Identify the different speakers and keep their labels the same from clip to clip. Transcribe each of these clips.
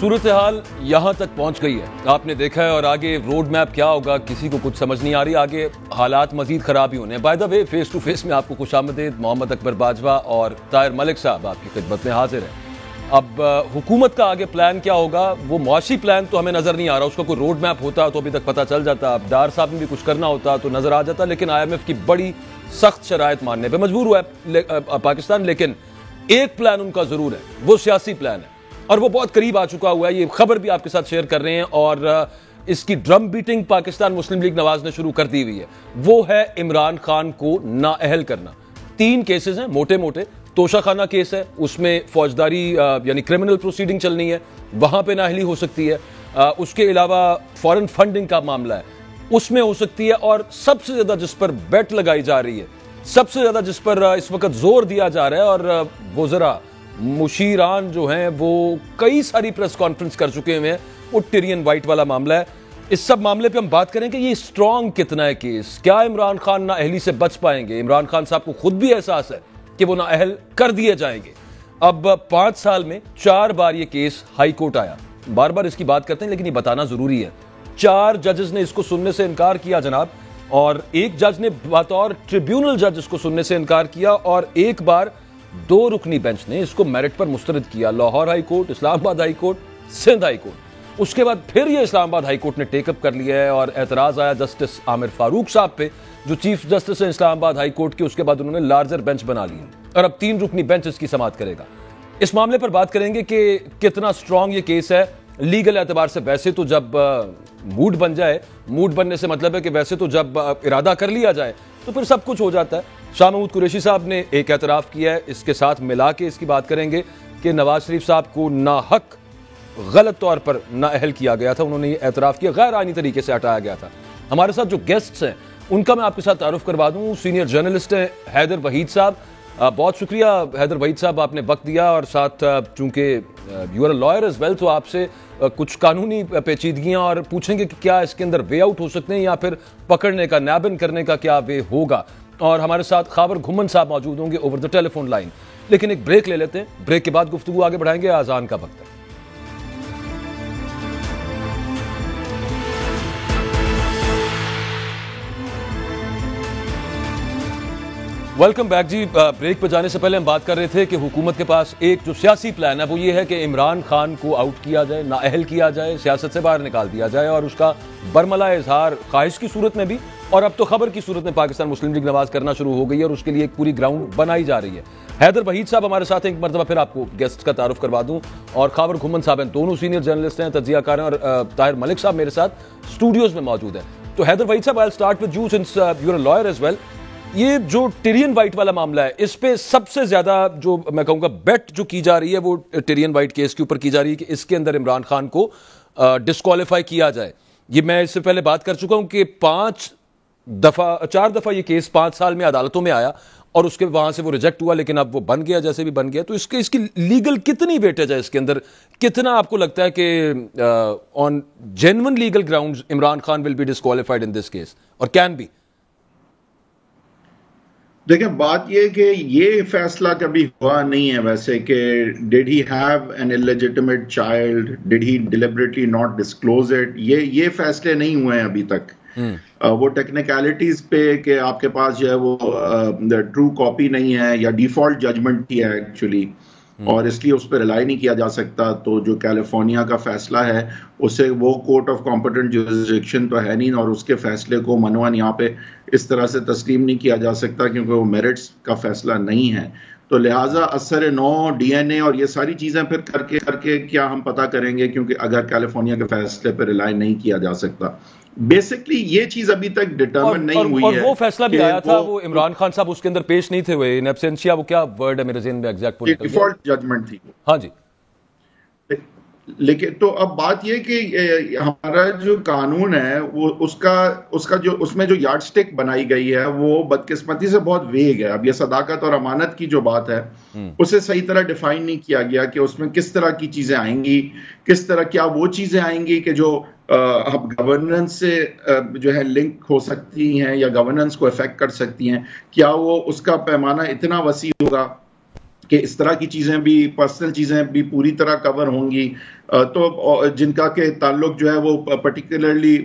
Speaker 1: صورتحال یہاں تک پہنچ گئی ہے, آپ نے دیکھا ہے, اور آگے روڈ میپ کیا ہوگا کسی کو کچھ سمجھ نہیں آ رہی. آگے حالات مزید خراب ہی ہونے ہیں. By the way, face to face میں آپ کو خوش آمدید. محمد اکبر باجوہ اور طاہر ملک صاحب آپ کی خدمت میں حاضر ہیں. اب حکومت کا آگے پلان کیا ہوگا, وہ معاشی پلان تو ہمیں نظر نہیں آ رہا. اس کا کوئی روڈ میپ ہوتا تو ابھی تک پتہ چل جاتا. اب ڈار صاحب نے بھی کچھ کرنا ہوتا تو نظر آ جاتا. لیکن آئی ایم ایف کی بڑی سخت شرائط ماننے پہ مجبور ہوا ہے پاکستان. لیکن ایک پلان ان کا ضرور ہے, وہ سیاسی پلان ہے, اور وہ بہت قریب آ چکا ہوا ہے. یہ خبر بھی آپ کے ساتھ شیئر کر رہے ہیں, اور اس کی ڈرم بیٹنگ پاکستان مسلم لیگ نواز نے شروع کر دی ہوئی ہے. وہ ہے عمران خان کو نااہل کرنا. 3 کیسز ہیں موٹے موٹے. توشہ خانہ کیس ہے, اس میں فوجداری یعنی کرمنل پروسیڈنگ چلنی ہے, وہاں پہ نااہلی ہو سکتی ہے. اس کے علاوہ فورن فنڈنگ کا معاملہ ہے, اس میں ہو سکتی ہے. اور سب سے زیادہ جس پر بیٹ لگائی جا رہی ہے, سب سے زیادہ جس پر اس وقت زور دیا جا رہا ہے, اور وزراء مشیران جو ہیں وہ کئی ساری پریس کانفرنس کر چکے ہوئے ہیں, وہ ٹیرین وائٹ والا معاملہ ہے. اس سب معاملے پہ ہم بات کریں کہ یہ اسٹرانگ کتنا ہے کیس. کیا عمران خان نااہلی سے بچ پائیں گے؟ عمران خان صاحب کو خود بھی احساس ہے کہ وہ نااہل کر دیے جائیں گے. اب 5 سال میں 4 بار یہ کیس ہائی کورٹ آیا. بار بار اس کی بات کرتے ہیں لیکن یہ بتانا ضروری ہے. 4 ججز نے اس کو سننے سے انکار کیا جناب, اور ایک جج نے بطور ٹریبیونل جج اس کو سننے سے انکار کیا, اور ایک بار 2 رکنی بینچ نے اس کو میرٹ پر مسترد کیا. Lahore high court, Islamabad high court, Sindh high court. اس کے بعد پھر یہ اسلام آباد ہائی کورٹ نے ٹیک اپ کر لیا ہے, اور اعتراض آیا جسٹس عامر فاروق صاحب پہ جو چیف جسٹس ہیں اسلام آباد ہائی کورٹ کے. اس کے بعد انہوں نے لارجر بینچ بنا لی, اور اب 3 رکنی بینچ اس کی سماعت کرے گا. اس معاملے پر بات کریں گے کہ کتنا سٹرونگ یہ کیس ہے لیگل اعتبار سے. ویسے تو جب موڈ بن جائے, موڈ بننے سے مطلب ہے کہ ویسے تو جب ارادہ کر لیا جائے تو پھر سب کچھ ہو جاتا ہے. شاہ محمود قریشی صاحب نے ایک اعتراف کیا ہے, اس کے ساتھ ملا کے اس کی بات کریں گے کہ نواز شریف صاحب کو ناحق غلط طور پر نااہل کیا گیا تھا. انہوں نے یہ اعتراف کیا, غیر آئینی طریقے سے ہٹایا گیا تھا. ہمارے ساتھ جو گیسٹس ہیں ان کا میں آپ کے ساتھ تعارف کروا دوں. سینئر جرنلسٹ ہیں حیدر وحید صاحب. بہت شکریہ حیدر وحید صاحب, آپ نے وقت دیا, اور ساتھ چونکہ you are a lawyer as well, تو آپ سے کچھ قانونی پیچیدگیاں اور پوچھیں گے کہ کیا اس کے اندر وے آؤٹ ہو سکتے ہیں, یا پھر پکڑنے کا, نیبن کرنے کا کیا وے ہوگا. اور ہمارے ساتھ خاور گھمن صاحب موجود ہوں گے over the telephone line. لیکن ایک بریک لے لیتے ہیں, بریک کے بعد گفتگو آگے بڑھائیں گے. اذان کا وقت ہے. ویلکم بیک جی. بریک پہ جانے سے پہلے ہم بات کر رہے تھے کہ حکومت کے پاس ایک جو سیاسی پلان ہے وہ یہ ہے کہ عمران خان کو آؤٹ کیا جائے, نااہل کیا جائے, سیاست سے باہر نکال دیا جائے, اور اس کا برملا اظہار خواہش کی صورت میں بھی اور اب تو خبر کی صورت میں پاکستان مسلم لیگ نواز کرنا شروع ہو گئی ہے, اور اس کے لیے ایک پوری گراؤنڈ بنائی جا رہی ہے. حیدر وحید صاحب ہمارے ساتھ ایک مرتبہ پھر آپ کو گیسٹ کا تعارف کروا دوں, اور خاور گھمن صاحب ہیں, دونوں سینئر جرنلسٹ ہیں, تجزیہ کار ہیں, اور طاہر ملک صاحب میرے ساتھ اسٹوڈیوز میں موجود ہیں. تو حیدر وحید صاحب, I'll start with you since you're a lawyer as well. یہ جو ٹیرین وائٹ والا معاملہ ہے, اس پہ سب سے زیادہ جو میں کہوں گا بیٹ جو کی جا رہی ہے وہ ٹیرین وائٹ کیس کے اوپر کی جا رہی ہے کہ اس کے اندر عمران خان کو ڈسکوالیفائی کیا جائے. یہ میں اس سے پہلے بات کر چکا ہوں کہ 4 دفعہ یہ کیس 5 سال میں عدالتوں میں آیا, اور اس کے وہاں سے وہ ریجیکٹ ہوا, لیکن اب وہ بن گیا جیسے بھی بن گیا. تو اس کی لیگل کتنی ویٹیج ہے اس کے اندر؟ کتنا آپ کو لگتا ہے کہ on genuine legal grounds Imran Khan will be disqualified in this case, اور کین بی؟
Speaker 2: دیکھیں, بات یہ کہ یہ فیصلہ کبھی ہوا نہیں ہے ویسے کہ did he have an illegitimate child, did he deliberately not disclose it, یہ فیصلے نہیں ہوئے ہیں ابھی تک. وہ ٹیکنیکلٹیز پہ کہ آپ کے پاس جو ہے وہ ٹرو کاپی نہیں ہے یا ڈیفالٹ ججمنٹ ہی ہے ایکچولی, اور اس لیے اس پہ ریلائی نہیں کیا جا سکتا. تو جو کیلیفورنیا کا فیصلہ ہے اسے وہ کورٹ آف کمپیٹنٹ جورسڈکشن تو ہے نہیں, اور اس کے فیصلے کو منوان یہاں پہ اس طرح سے تسلیم نہیں کیا جا سکتا کیونکہ وہ میرٹس کا فیصلہ نہیں ہے. تو لہٰذا اثر نو, ڈی این اے اور یہ ساری چیزیں پھر کر کے کیا ہم پتہ کریں گے, کیونکہ اگر کیلیفورنیا کے فیصلے پہ ریلائی نہیں کیا جا سکتا. بیسکلی یہ چیز ابھی تک ڈیٹرمن نہیں ہوئی ہے.
Speaker 1: اور وہ فیصلہ بھی آیا تھا, وہ عمران خان صاحب اس کے اندر پیش نہیں تھے ہوئے, ان ایبسینشیا, وہ کیا ورڈ ہے میرے ذہن میں ایگزیکٹ,
Speaker 2: ڈیفالٹ ججمنٹ تھی.
Speaker 1: ہاں جی.
Speaker 2: لیکن تو اب بات یہ کہ ہمارا جو قانون ہے وہ اس کا جو اس میں جو یارڈ سٹک بنائی گئی ہے وہ بدقسمتی سے بہت ویگ ہے. اب یہ صداقت اور امانت کی جو بات ہے اسے صحیح طرح ڈیفائن نہیں کیا گیا کہ اس میں کس طرح کی چیزیں آئیں گی, کس طرح کیا وہ چیزیں آئیں گی کہ جو گورننس سے جو ہے لنک ہو سکتی ہیں یا گورننس کو افیکٹ کر سکتی ہیں. کیا وہ اس کا پیمانہ اتنا وسیع ہوگا کہ اس طرح کی چیزیں بھی, پرسنل چیزیں بھی پوری طرح کور ہوں گی, تو جن کا کہ تعلق جو ہے وہ پرٹیکولرلی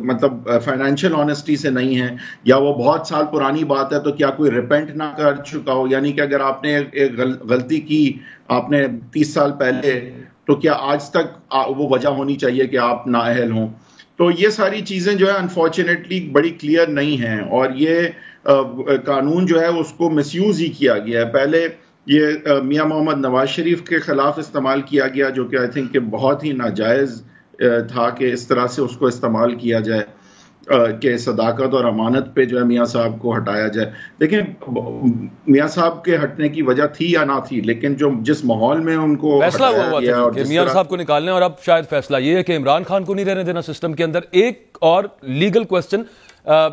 Speaker 2: مطلب فائنینشیل آنیسٹی سے نہیں ہے, یا وہ بہت سال پرانی بات ہے, تو کیا کوئی ریپینٹ نہ کر چکا ہو, یعنی کہ اگر آپ نے ایک غلطی کی آپ نے 30 سال پہلے, تو کیا آج تک وہ وجہ ہونی چاہیے کہ آپ نااہل ہوں. تو یہ ساری چیزیں جو ہے انفارچونیٹلی بڑی کلیئر نہیں ہیں, اور یہ قانون جو ہے اس کو مس یوز ہی کیا گیا ہے. پہلے یہ میاں محمد نواز شریف کے خلاف استعمال کیا گیا, جو کہ آئی تھنک کہ بہت ہی ناجائز تھا کہ اس طرح سے اس کو استعمال کیا جائے کہ صداقت اور امانت پہ جو ہے میاں صاحب کو ہٹایا جائے. دیکھیں میاں صاحب کے ہٹنے کی وجہ تھی یا نہ تھی, لیکن جس ماحول میں ان کو
Speaker 1: فیصلہ ہوا تھا کہ میاں صاحب کو نکالنے, اور اب شاید فیصلہ یہ ہے کہ عمران خان کو نہیں رہنے دینا سسٹم کے اندر. ایک اور لیگل کوسچن,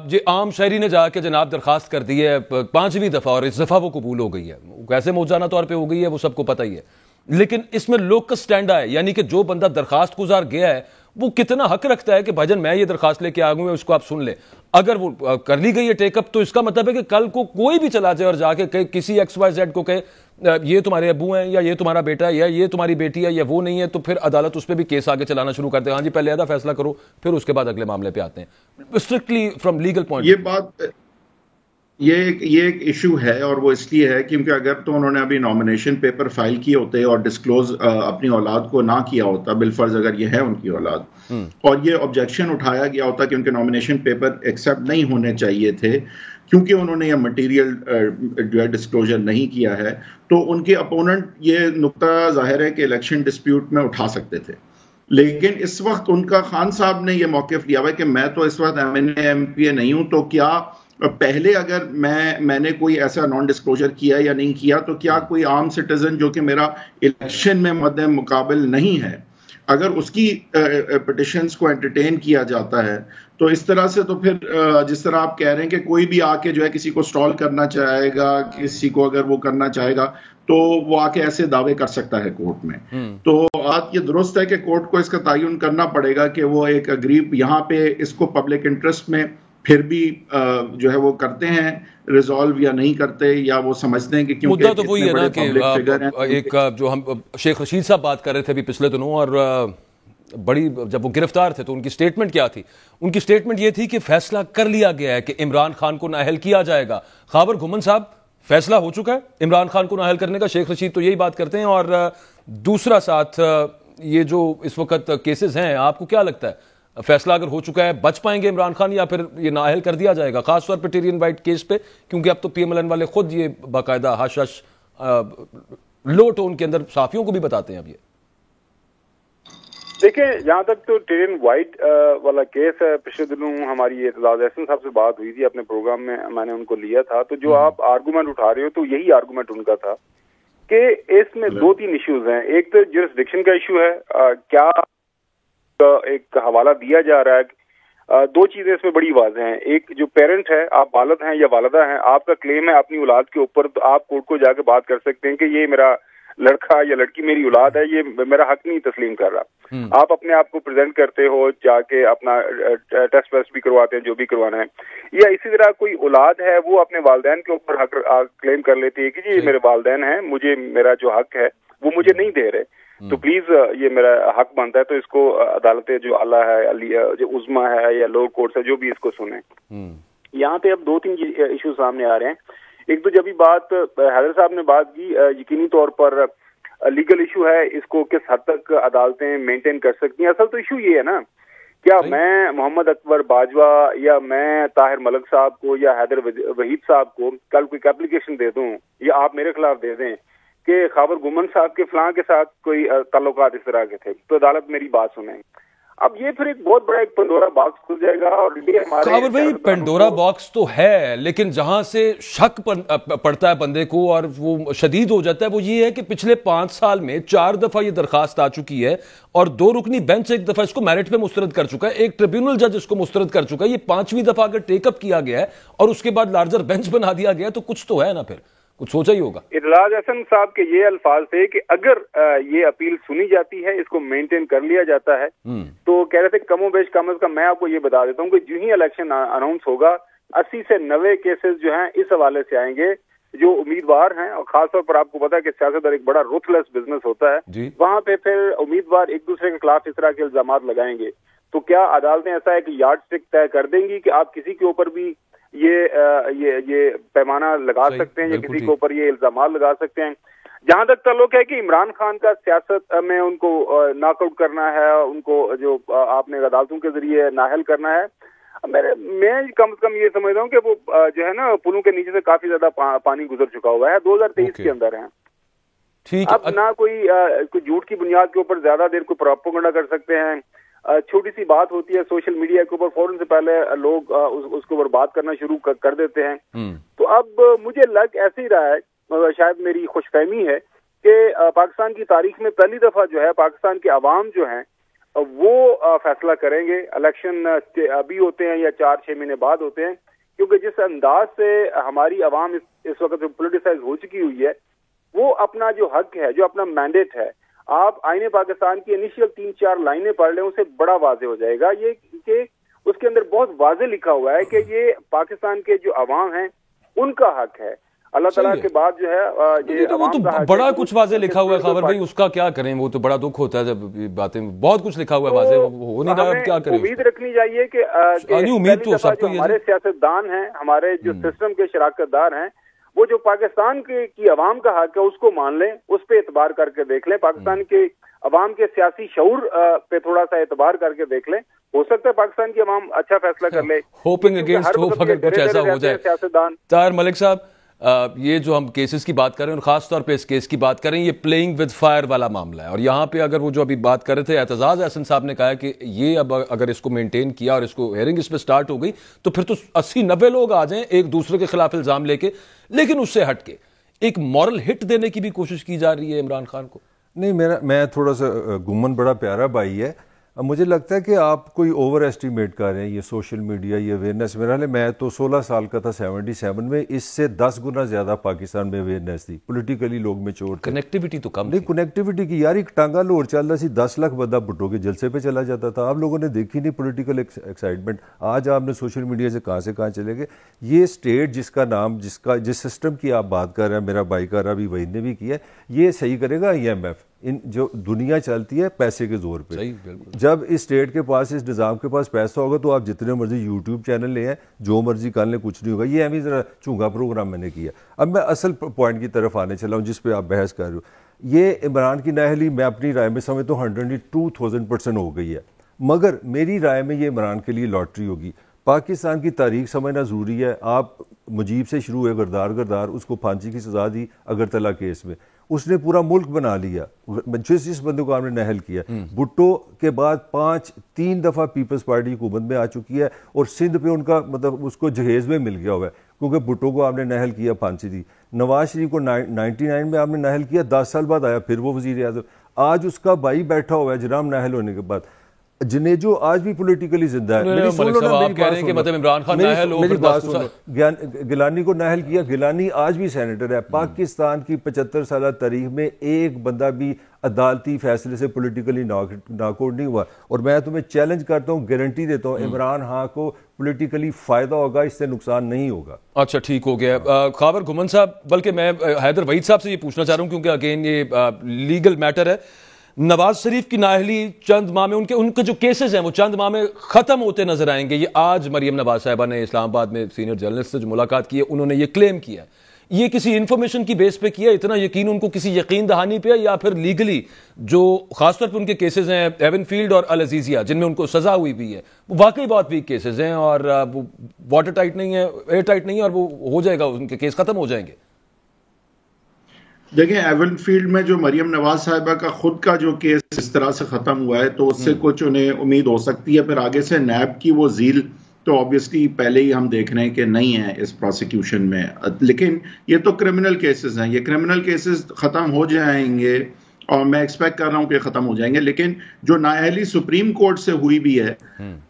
Speaker 1: جو عام شہری نے جا کے جناب درخواست کر دی ہے 5ویں دفعہ, اور اس دفعہ وہ قبول ہو گئی ہے, کیسے موجانہ طور پہ ہو گئی ہے وہ سب کو پتہ ہی ہے, لیکن اس میں لوکس سٹینڈ آئے, یعنی کہ جو بندہ درخواست گزار گیا ہے وہ کتنا حق رکھتا ہے کہ بھاجن میں یہ درخواست لے کے آ گوں, اس کو آپ سن لیں. اگر وہ کر لی گئی ہے ٹیک اپ, تو اس کا مطلب ہے کہ کل کو کوئی بھی چلا جائے اور جا کے کسی XYZ کو کہے یہ تمہارے ابو ہیں, یا یہ تمہارا بیٹا ہے, یا یہ تمہاری بیٹی ہے, یا وہ نہیں ہے, تو پھر عدالت اس پہ بھی کیس آگے چلانا شروع کر دے. ہاں جی پہلے عہدہ فیصلہ کرو, پھر اس کے بعد اگلے معاملے پہ آتے ہیں. اسٹرکٹلی فرام لیگل پوائنٹ,
Speaker 2: یہ بات یہ ایک ایشو ہے, اور وہ اس لیے ہے کیونکہ اگر تو انہوں نے ابھی نامینیشن پیپر فائل کیے ہوتے اور ڈسکلوز اپنی اولاد کو نہ کیا ہوتا, بالفرض اگر یہ ہے ان کی اولاد, اور یہ آبجیکشن اٹھایا گیا ہوتا کہ ان کے نامینیشن پیپر ایکسیپٹ نہیں ہونے چاہیے تھے کیونکہ انہوں نے یہ مٹیریل جو ہے ڈسکلوجر نہیں کیا ہے, تو ان کے اپوننٹ یہ نقطہ ظاہر ہے کہ الیکشن ڈسپیوٹ میں اٹھا سکتے تھے. لیکن اس وقت ان کا خان صاحب نے یہ موقف لیا ہوا ہے کہ میں تو اس وقت MPA نہیں ہوں, تو کیا پہلے اگر میں نے کوئی ایسا نان ڈسکلوجر کیا یا نہیں کیا, تو کیا کوئی عام سٹیزن جو کہ میرا الیکشن میں مد مقابل نہیں ہے, اگر اس کی پٹیشنز کو انٹرٹین کیا جاتا ہے, تو اس طرح سے تو پھر جس طرح آپ کہہ رہے ہیں کہ کوئی بھی آ کے جو ہے کسی کو سٹال کرنا چاہے گا, کسی کو اگر وہ کرنا چاہے گا, تو وہ آ کے ایسے دعوے کر سکتا ہے کورٹ میں. تو بات یہ درست ہے کہ کورٹ کو اس کا تعین کرنا پڑے گا کہ وہ ایک اگریب یہاں پہ اس کو پبلک انٹرسٹ میں پھر بھی جو ہے وہ کرتے ہیں ریزالو یا نہیں کرتے, یا وہ سمجھتے ہیں کہ کیونکہ
Speaker 1: مدعا تو وہی ہے نا کہ ایک جو ہم شیخ رشید صاحب بات کر رہے تھے ابھی پچھلے دنوں, اور بڑی جب وہ گرفتار تھے تو ان کی سٹیٹمنٹ کیا تھی؟ ان کی سٹیٹمنٹ یہ تھی کہ فیصلہ کر لیا گیا ہے کہ عمران خان کو نااہل کیا جائے گا. خاور گھمن صاحب, فیصلہ ہو چکا ہے عمران خان کو نااہل کرنے کا, شیخ رشید تو یہی بات کرتے ہیں, اور دوسرا ساتھ یہ جو اس وقت کیسز ہیں, آپ کو کیا لگتا ہے فیصلہ اگر ہو چکا ہے بچ پائیں گے عمران خان, یا پھر یہ نااہل کر دیا جائے گا, خاص طور پہ ٹیرین وائٹ کیس پہ, کیونکہ اب تو PMLN والے خود یہ باقاعدہ ہش لو ٹون کے اندر صحافیوں کو بھی بتاتے ہیں. اب یہ
Speaker 3: دیکھیں, جہاں تک تو ٹیرین وائٹ والا کیس ہے, پچھلے دنوں ہماری اعتزاز احسن صاحب سے بات ہوئی تھی اپنے پروگرام میں نے ان کو لیا تھا, تو جو آپ آرگومنٹ اٹھا رہے ہو تو یہی آرگومنٹ ان کا تھا کہ اس میں 2-3 ایشوز ہیں. ایک تو جورسڈکشن کا ایشو ہے, کیا ایک حوالہ دیا جا رہا ہے. 2 چیزیں اس میں بڑی واضح ہیں. ایک جو پیرنٹ ہے, آپ والد ہیں یا والدہ ہیں, آپ کا کلیم ہے اپنی اولاد کے اوپر, تو آپ کورٹ کو جا کے بات کر سکتے ہیں کہ یہ میرا لڑکا یا لڑکی میری اولاد ہے, یہ میرا حق نہیں تسلیم کر رہا. آپ اپنے آپ کو پریزنٹ کرتے ہو, جا کے اپنا ٹیسٹ ویسٹ بھی کرواتے ہیں جو بھی کروانا ہے. یا اسی طرح کوئی اولاد ہے وہ اپنے والدین کے اوپر حق کلیم کر لیتی ہے کہ جی یہ میرے والدین ہیں, مجھے میرا جو حق ہے وہ مجھے نہیں دے رہے, تو پلیز یہ میرا حق بنتا ہے, تو اس کو عدالتیں جو اعلیٰ ہے, جو عظمیٰ ہے یا لوور کورٹس ہے, جو بھی اس کو سنیں. یہاں پہ اب 2-3 ایشو سامنے آ رہے ہیں. ایک تو جب بات حیدر صاحب نے بات کی, یقینی طور پر لیگل ایشو ہے, اس کو کس حد تک عدالتیں مینٹین کر سکتی ہیں. اصل تو ایشو یہ ہے نا, کیا میں محمد اکبر باجوہ یا میں طاہر ملک صاحب کو یا حیدر وحید صاحب کو کل کوئی اپلیکیشن دے دوں, یا آپ میرے خلاف دے دیں کہ خاور گھمن صاحب کے فلاں کے ساتھ کوئی تعلقات اس طرح کے تھے, تو عدالت میری بات سنیں. اب یہ پھر ایک بہت بڑا ایک پنڈورا باکس کھل جائے گا, اور یہ ہمارے
Speaker 1: خاور بھائی پنڈورا باکس تو ہے, لیکن جہاں سے شک پڑتا ہے بندے کو اور وہ شدید ہو جاتا ہے وہ یہ ہے کہ پچھلے 5 سال میں 4 دفعہ یہ درخواست آ چکی ہے, اور 2 رکنی بینچ ایک دفعہ اس کو میرٹ پہ مسترد کر چکا ہے, ایک ٹریبیونل جج اس کو مسترد کر چکا ہے. یہ 5ویں دفعہ اگر ٹیک اپ کیا گیا ہے اور اس کے بعد لارجر بینچ بنا دیا گیا تو کچھ تو ہے نا, پھر کچھ سوچا ہی ہوگا.
Speaker 3: اعتزاز احسن صاحب کے یہ الفاظ تھے کہ اگر یہ اپیل سنی جاتی ہے, اس کو مینٹین کر لیا جاتا ہے, تو کہہ رہے تھے کم و بیش کم از کم میں آپ کو یہ بتا دیتا ہوں کہ جو ہی الیکشن اناؤنس ہوگا 80 سے 90 کیسز جو ہیں اس حوالے سے آئیں گے, جو امیدوار ہیں، اور خاص طور پر آپ کو پتا ہے کہ سیاست ایک بڑا روتھلیس بزنس ہوتا ہے، وہاں پہ پھر امیدوار ایک دوسرے کے خلاف اس طرح کے الزامات لگائیں گے تو کیا عدالتیں ایسا ہے کہ یارڈ اسٹک طے کر دیں گی کہ آپ کسی کے اوپر بھی یہ پیمانہ لگا سکتے ہیں یا کسی کے اوپر یہ الزامات لگا سکتے ہیں؟ جہاں تک تعلق ہے کہ عمران خان کا سیاست میں ان کو ناک آؤٹ کرنا ہے، ان کو جو آپ نے عدالتوں کے ذریعے نااہل کرنا ہے، میں کم از کم یہ سمجھتا ہوں کہ وہ جو ہے نا پلوں کے نیچے سے کافی زیادہ پانی گزر چکا ہوا ہے، 2023 کے اندر ہیں۔ اب نہ کوئی جھوٹ کی بنیاد کے اوپر زیادہ دیر کوئی پروپیگنڈا کر سکتے ہیں، چھوٹی سی بات ہوتی ہے سوشل میڈیا کے اوپر فوراً سے پہلے لوگ اس کے اوپر بات کرنا شروع کر دیتے ہیں۔ تو اب مجھے لگ ایسے ہی رہا ہے، شاید میری خوش فہمی ہے کہ پاکستان کی تاریخ میں پہلی دفعہ جو ہے پاکستان کے عوام جو ہیں وہ فیصلہ کریں گے۔ الیکشن ابھی ہوتے ہیں یا 4-6 مہینے بعد ہوتے ہیں، کیونکہ جس انداز سے ہماری عوام اس وقت پولیٹیسائز ہو چکی ہوئی ہے، وہ اپنا جو حق ہے، جو اپنا مینڈیٹ ہے، آپ آئین پاکستان کی انیشیل 3-4 لائنیں پڑھ لیں، اسے بڑا واضح ہو جائے گا یہ کہ اس کے اندر بہت واضح لکھا ہوا ہے کہ یہ پاکستان کے جو عوام ہیں ان کا حق ہے۔ اللہ تعالیٰ کے بعد جو ہے یہ
Speaker 1: وہ تو بڑا کچھ واضح لکھا ہوا ہے خاور بھائی، اس کا کیا کریں، وہ تو بڑا دکھ ہوتا ہے جب باتیں بہت کچھ لکھا ہوا ہے واضح ہو نہیں رہا، اب کیا کریں؟
Speaker 3: امید رکھنی چاہیے کہ
Speaker 1: امید تو سب کو
Speaker 3: ہمارے سیاستدان ہیں، ہمارے جو سسٹم کے شراکت دار ہیں، وہ جو پاکستان کی عوام کا حق ہے اس کو مان لیں، اس پہ اعتبار کر کے دیکھ لیں، پاکستان کے عوام کے سیاسی شعور پہ تھوڑا سا اعتبار کر کے دیکھ لیں، ہو سکتا ہے پاکستان کی عوام اچھا فیصلہ کر لے۔
Speaker 1: ہوپنگ اگینسٹ ہوپ اگر کچھ ایسا ہو جائے۔
Speaker 3: سیاستدان
Speaker 1: طاہر ملک صاحب، یہ جو ہم کیسز کی بات کر رہے ہیں اور خاص طور پہ اس کیس کی بات کر رہے ہیں، یہ پلینگ ود فائر والا معاملہ ہے، اور یہاں پہ اگر وہ جو ابھی بات کر رہے تھے اعتزاز احسن صاحب نے کہا کہ یہ اب اگر اس کو مینٹین کیا اور اس کو ہیئرنگ اس پہ سٹارٹ ہو گئی تو پھر تو 80-90 لوگ آ جائیں ایک دوسرے کے خلاف الزام لے کے، لیکن اس سے ہٹ کے ایک مورل ہٹ دینے کی بھی کوشش کی جا رہی ہے عمران خان کو۔
Speaker 4: نہیں، میں تھوڑا سا گمن بڑا پیارا بھائی ہے، مجھے لگتا ہے کہ آپ کوئی اوور ایسٹیمیٹ کر رہے ہیں یہ سوشل میڈیا، یہ اویئرنیس۔ میرا میں تو 16 سال کا تھا 77 میں، اس سے 10 گنا زیادہ پاکستان میں اویئرنیس تھی، پولیٹیکلی لوگ میچور تھے،
Speaker 1: کنیکٹیوٹی تو کم
Speaker 4: نہیں، کنیکٹیوٹی کی یار ایک ٹانگا لوڑ چل رہا سی، 10 لاکھ بندہ بھٹو کے جلسے پہ چلا جاتا تھا، آپ لوگوں نے دیکھی نہیں پولیٹیکل ایکسائٹمنٹ۔ آج آپ نے سوشل میڈیا سے کہاں چلے گئے۔ یہ اسٹیٹ جس کا نام جس سسٹم کی آپ بات کر رہے ہیں، میرا بھائی کر رہا بھی وحید نے بھی کیا، یہ صحیح کرے گا IMF۔ ان جو دنیا چلتی ہے پیسے کے زور پہ، جب اس اسٹیٹ کے پاس، اس نظام کے پاس پیسہ ہوگا تو آپ جتنے مرضی یوٹیوب چینل لے ہیں، جو مرضی کر لیں، کچھ نہیں ہوگا۔ یہ اہمی ذرا چونگا پروگرام میں نے کیا۔ اب میں اصل پوائنٹ کی طرف آنے چلا ہوں جس پہ آپ بحث کر رہے ہو۔ یہ عمران کی نااہلی میں اپنی رائے میں سمجھتا ہوں 102,000% ہو گئی ہے، مگر میری رائے میں یہ عمران کے لیے لاٹری ہوگی۔ پاکستان کی تاریخ سمجھنا ضروری ہے۔ آپ مجیب سے شروع ہوئے، گردار اس کو پھانسی کی سزا دی اگرتلہ کیس میں، اس نے پورا ملک بنا لیا جس بندے کو آپ نے نااہل کیا۔ بھٹو کے بعد 3 دفعہ پیپلز پارٹی حکومت میں آ چکی ہے، اور سندھ پہ ان کا مطلب اس کو جہیز میں مل گیا ہوا ہے، کیونکہ بھٹو کو آپ نے نااہل کیا، پھانسی دی۔ نواز شریف کو 99 میں آپ نے نااہل کیا، 10 سال بعد آیا پھر وہ وزیر اعظم۔ آج اس کا بھائی بیٹھا ہوا ہے جناب نااہل ہونے کے بعد، جنیجو آج بھی پولیٹیکلی زندہ ہے۔ گیلانی کو نااہل کیا، گیلانی آج بھی سینیٹر ہے۔ پاکستان کی 75 سالہ تاریخ میں ایک بندہ بھی عدالتی فیصلے سے پولیٹیکلی ناک آؤٹ نہیں ہوا، اور میں تمہیں چیلنج کرتا ہوں، گارنٹی دیتا ہوں، عمران خان کو پولیٹیکلی فائدہ ہوگا، اس سے نقصان نہیں ہوگا۔
Speaker 1: اچھا ٹھیک ہو گیا خاور گھمن صاحب، بلکہ میں حیدر وحید صاحب سے یہ پوچھنا چاہ رہا ہوں کیونکہ اگین یہ لیگل میٹر ہے۔ نواز شریف کی نااہلی چند ماہ میں ان کے جو کیسز ہیں وہ چند ماہ میں ختم ہوتے نظر آئیں گے۔ یہ آج مریم نواز صاحبہ نے اسلام آباد میں سینئر جرنلسٹ سے جو ملاقات کی ہے، انہوں نے یہ کلیم کیا، یہ کسی انفارمیشن کی بیس پہ کیا، اتنا یقین ان کو کسی یقین دہانی پہ، یا پھر لیگلی جو خاص طور پہ ان کے کیسز ہیں ایون فیلڈ اور العزیزیہ جن میں ان کو سزا ہوئی بھی ہے، وہ واقعی بہت ویک کیسز ہیں اور وہ واٹر ٹائٹ نہیں ہے، ایئر ٹائٹ نہیں ہے، اور وہ ہو جائے گا، ان کے کیس ختم ہو جائیں گے۔
Speaker 2: دیکھیں ایون فیلڈ میں جو مریم نواز صاحبہ کا خود کا جو کیس اس طرح سے ختم ہوا ہے تو اس سے کچھ انہیں امید ہو سکتی ہے، پھر آگے سے نیب کی وہ زیل تو آبویسلی پہلے ہی ہم دیکھ رہے ہیں کہ نہیں ہے اس پروسیکیوشن میں، لیکن یہ تو کرمنل کیسز ہیں، یہ کرمنل کیسز ختم ہو جائیں گے اور میں ایکسپیکٹ کر رہا ہوں کہ ختم ہو جائیں گے. لیکن جو نااہلی سپریم کورٹ سے ہوئی بھی ہے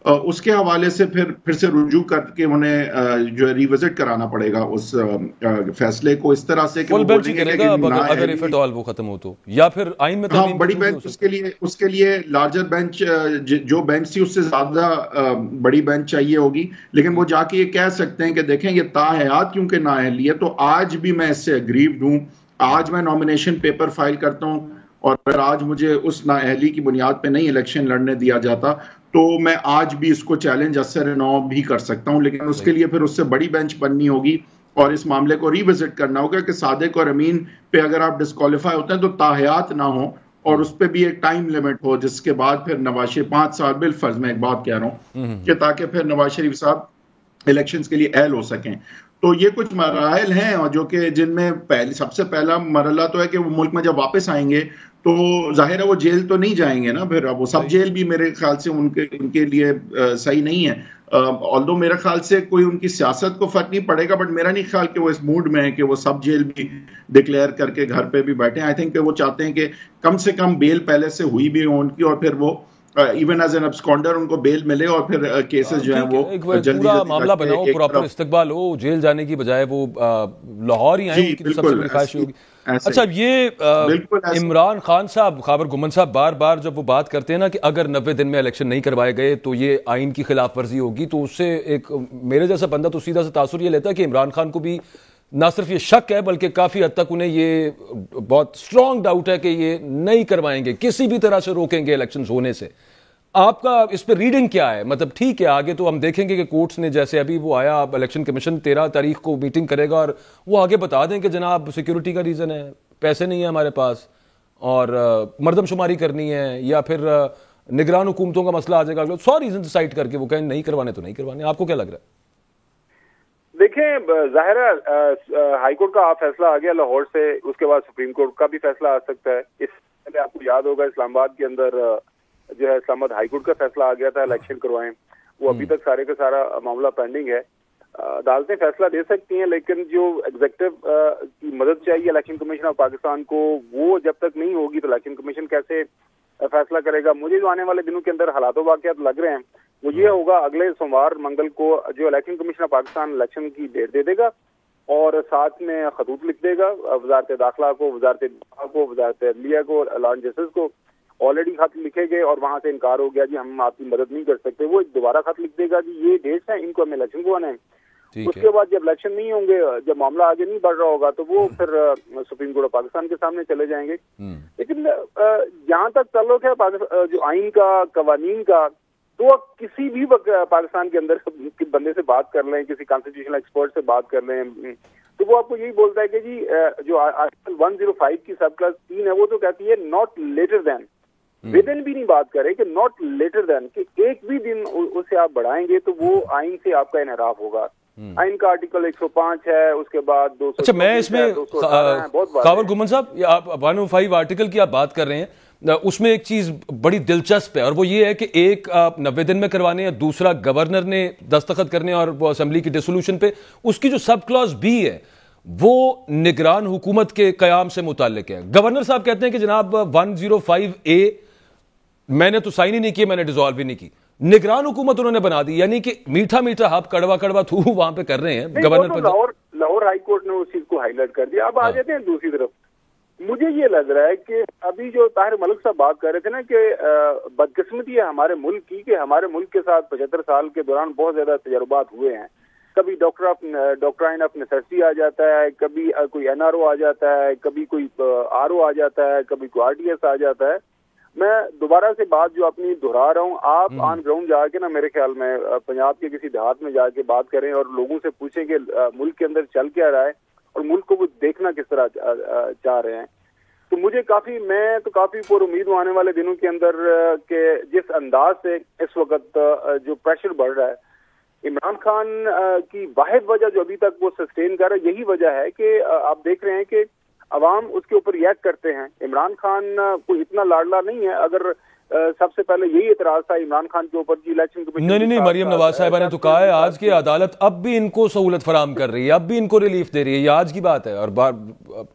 Speaker 2: اس کے حوالے سے پھر سے رجوع کر کے انہیں جو ہے ریوزٹ کرانا پڑے گا اس فیصلے کو اس طرح سے کہ
Speaker 1: فل بینچ کرے گا اگر اف ایٹ آل وہ ختم ہو تو, یا پھر آئین میں
Speaker 2: ہاں بڑی بینچ اس کے لیے لارجر بینچ جو بینچ تھی اس سے زیادہ بڑی بینچ چاہیے ہوگی. لیکن وہ جا کے یہ کہہ سکتے ہیں کہ دیکھیں یہ تاحیات کیونکہ نااہلی ہے تو آج بھی میں اس سے اگریوڈ ہوں, آج میں نامینیشن پیپر فائل کرتا ہوں اور اگر آج مجھے اس نااہلی کی بنیاد پہ نہیں الیکشن لڑنے دیا جاتا تو میں آج بھی اس کو چیلنج اثر نو بھی کر سکتا ہوں. لیکن اس کے لیے پھر اس سے بڑی بینچ بننی ہوگی اور اس معاملے کو ریوزٹ کرنا ہوگا کہ صادق اور امین پہ اگر آپ ڈسکوالیفائی ہوتے ہیں تو تاحیات نہ ہوں اور اس پہ بھی ایک ٹائم لیمٹ ہو جس کے بعد پھر نواز شریف 5 سال بالفرض میں ایک بات کہہ رہا ہوں کہ تاکہ پھر نواز شریف صاحب الیکشنز کے لیے اہل ہو سکیں. تو یہ کچھ مراحل ہیں اور جو کہ جن میں سب سے پہلا مرحلہ تو ہے کہ وہ ملک میں جب واپس آئیں گے تو ظاہر ہے وہ جیل تو نہیں جائیں گے نا, پھر اب وہ سب جیل بھی میرے خیال سے ان کے لیے صحیح نہیں ہے. آلدو میرے خیال سے کوئی ان کی سیاست کو فرق نہیں پڑے گا, بٹ میرا نہیں خیال کہ وہ اس موڈ میں ہے کہ وہ سب جیل بھی ڈکلیئر کر کے گھر پہ بھی بیٹھے. آئی تھنک کہ وہ چاہتے ہیں کہ کم سے کم بیل پہلے سے ہوئی بھی ہو ان کی, اور پھر وہ ایون ایز این ابسکانڈر ان کو بیل ملے اور پھر کیسز جو ہیں وہ جلدی
Speaker 1: پورا معاملہ بنا ہو, پراپر استقبال ہو, جیل جانے کی بجائے وہ لاہور ہی آئیں, سب سے بڑی خواہش ہوگی. اچھا یہ عمران خان صاحب, خاور گمن صاحب بار بار جب وہ بات کرتے ہیں نا کہ اگر 90 دن میں الیکشن نہیں کروائے گئے تو یہ آئین کی خلاف ورزی ہوگی, تو اس سے ایک میرے جیسا بندہ تو سیدھا سے تاثر یہ لیتا ہے کہ عمران خان کو بھی نہ صرف یہ شک ہے بلکہ کافی حد تک انہیں یہ بہت اسٹرانگ ڈاؤٹ ہے کہ یہ نہیں کروائیں گے, کسی بھی طرح سے روکیں گے الیکشنز ہونے سے. آپ کا اس پہ ریڈنگ کیا ہے؟ مطلب ٹھیک ہے آگے تو ہم دیکھیں گے کہ کورٹس نے جیسے ابھی وہ آیا, الیکشن کمیشن 13 تاریخ کو میٹنگ کرے گا اور وہ آگے بتا دیں کہ جناب سیکیورٹی کا ریزن ہے, پیسے نہیں ہیں ہمارے پاس اور مردم شماری کرنی ہے, یا پھر نگران حکومتوں کا مسئلہ آ جائے گا, 100 ریزن ڈیسائیڈ کر کے وہ کہیں نہیں کروانے تو نہیں کروانے. آپ کو کیا لگ رہا ہے؟
Speaker 3: دیکھیں ظاہر ہے ہائی کورٹ کا فیصلہ آ گیا لاہور سے, اس کے بعد سپریم کورٹ کا بھی فیصلہ آ سکتا ہے. اس پہلے آپ کو یاد ہوگا اسلام آباد کے اندر جو ہے اسلام آباد ہائی کورٹ کا فیصلہ آ گیا تھا الیکشن کروائیں, وہ ابھی تک سارے کا سارا معاملہ پینڈنگ ہے. عدالتیں فیصلہ دے سکتی ہیں لیکن جو ایگزیکٹو کی مدد چاہیے الیکشن کمیشن آف پاکستان کو, وہ جب تک نہیں ہوگی تو الیکشن کمیشن کیسے فیصلہ کرے گا. مجھے جو آنے والے دنوں کے اندر حالات و واقعات لگ رہے ہیں وہ یہ ہوگا, اگلے سوموار منگل کو جو election commission of Pakistan election کی ڈیٹ دے دے گا اور ساتھ میں خطوط لکھ دے گا وزارت داخلہ کو, وزارت دفاع کو, وزارت عدلیہ کو, لا اینڈ جسٹس کو. آلریڈی خط لکھے گئے اور وہاں سے انکار ہو گیا جی ہم آپ کی مدد نہیں کر سکتے. وہ ایک دوبارہ خط لکھ دے گا جی یہ ڈیٹس ہیں, ان کو ہمیں الیکشن کو آنا ہے. اس کے بعد جب الیکشن نہیں ہوں گے, جب معاملہ آگے نہیں بڑھ رہا ہوگا تو وہ پھر سپریم کورٹ آف پاکستان کے سامنے چلے جائیں گے. لیکن جہاں تک تعلق ہے جو آئین کا, قوانین کا, تو آپ کسی بھی پاکستان کے اندر بندے سے بات کر لیں, کسی کانسٹیٹیوشنل ایکسپرٹ سے بات کر لیں, تو وہ آپ کو یہی بولتا ہے کہ جی جو آرٹیکل 105 کی سب کلاس 3 ہے وہ تو کہتی ہے not later than, within بھی نہیں بات کرے کہ ناٹ لیٹر دین, کہ ایک بھی دن اسے آپ بڑھائیں گے تو وہ آئین سے آپ کا انحراف ہوگا. آئین کا آرٹیکل 105 ہے, اس کے بعد 200.
Speaker 1: اچھا میں اس میں خاور گمن صاحب آپ 105 آرٹیکل کی آپ بات کر رہے ہیں, اس میں ایک چیز بڑی دلچسپ ہے اور وہ یہ ہے کہ ایک 90 دن میں کروانے ہیں, دوسرا گورنر نے دستخط کرنے اور وہ اسمبلی کی ڈیسولوشن پہ. اس کی جو سب کلاس بی ہے وہ نگران حکومت کے قیام سے متعلق ہے. گورنر صاحب کہتے ہیں کہ جناب 105A میں نے تو سائن ہی نہیں کیا, میں نے ڈیزالو بھی نہیں کی, نگران حکومت انہوں نے بنا دی, یعنی کہ میٹھا میٹھا ہپ کڑوا کڑوا تھو وہاں پہ کر رہے ہیں گورنر پر.
Speaker 3: لاہور ہائی کورٹ نے اس چیز کو ہائی لائٹ کر دیا. اب آ جاتے ہیں دوسری طرف. مجھے یہ لگ رہا ہے کہ ابھی جو طاہر ملک صاحب بات کر رہے تھے نا کہ بدقسمتی ہے ہمارے ملک کی کہ ہمارے ملک کے ساتھ 75 سال کے دوران بہت زیادہ تجربات ہوئے ہیں. کبھی ڈاکٹرائن آف نیسیسٹی آ جاتا ہے, کبھی کوئی NRO آ جاتا ہے, کبھی کوئی RO آ جاتا ہے, کبھی کوئی RDS آ جاتا ہے. میں دوبارہ سے بات جو اپنی دہرا رہا ہوں, آپ آن گراؤنڈ جا کے نا میرے خیال میں پنجاب کے کسی دیہات میں جا کے بات کریں اور لوگوں سے پوچھیں کہ ملک کے اندر چل کیا رہا ہے اور ملک کو وہ دیکھنا کس طرح چاہ رہے ہیں. تو مجھے میں تو کافی پر امید ہوں آنے والے دنوں کے اندر کہ جس انداز سے اس وقت جو پریشر بڑھ رہا ہے, عمران خان کی واحد وجہ جو ابھی تک وہ سسٹین کر رہا ہے یہی وجہ ہے کہ آپ دیکھ رہے ہیں کہ عوام اس کے اوپر ریئیکٹ کرتے ہیں. عمران خان کوئی اتنا لاڈلا نہیں ہے. اگر سب سے پہلے یہی اعتراض تھا عمران خان کے اوپر جی الیکشن کمیشن.
Speaker 1: نہیں, مریم نواز صاحبہ نے تو کہا ہے آج کی عدالت اب بھی ان کو سہولت فراہم کر رہی ہے, اب بھی ان کو ریلیف دے رہی ہے, یہ آج کی بات ہے. اور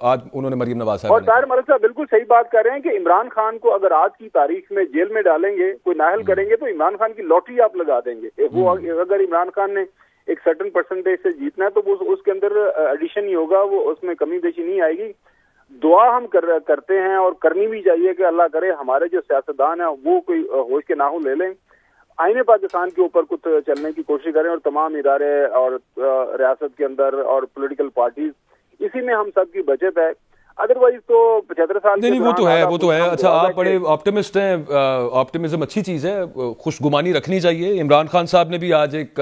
Speaker 1: آج انہوں نے مریم نواز صاحبہ
Speaker 3: اور طاہر ملک صاحب بالکل صحیح بات کر رہے ہیں کہ عمران خان کو اگر آج کی تاریخ میں جیل میں ڈالیں گے, کوئی نااہل کریں گے, تو عمران خان کی لاٹری آپ لگا دیں گے. وہ اگر عمران خان نے ایک سرٹن پرسنٹیج سے جیتنا ہے تو وہ اس کے اندر ایڈیشن ہی ہوگا, وہ اس میں کمی بیشی نہیں آئے گی. دعا ہم کرتے ہیں اور کرنی بھی چاہیے کہ اللہ کرے ہمارے جو سیاستدان ہیں وہ کوئی ہوش کے ناخن لے لیں, آئین پاکستان کے اوپر کچھ چلنے کی کوشش کریں, اور تمام ادارے اور ریاست کے اندر اور پولیٹیکل پارٹیز, اسی میں ہم سب کی بچت ہے. ادروائز تو 75 سال
Speaker 1: نہیں, وہ تو ہے. اچھا, آپ بڑے آپٹیمسٹ ہیں, آپٹیمزم اچھی چیز ہے, خوش گمانی رکھنی چاہیے. عمران خان صاحب نے بھی آج ایک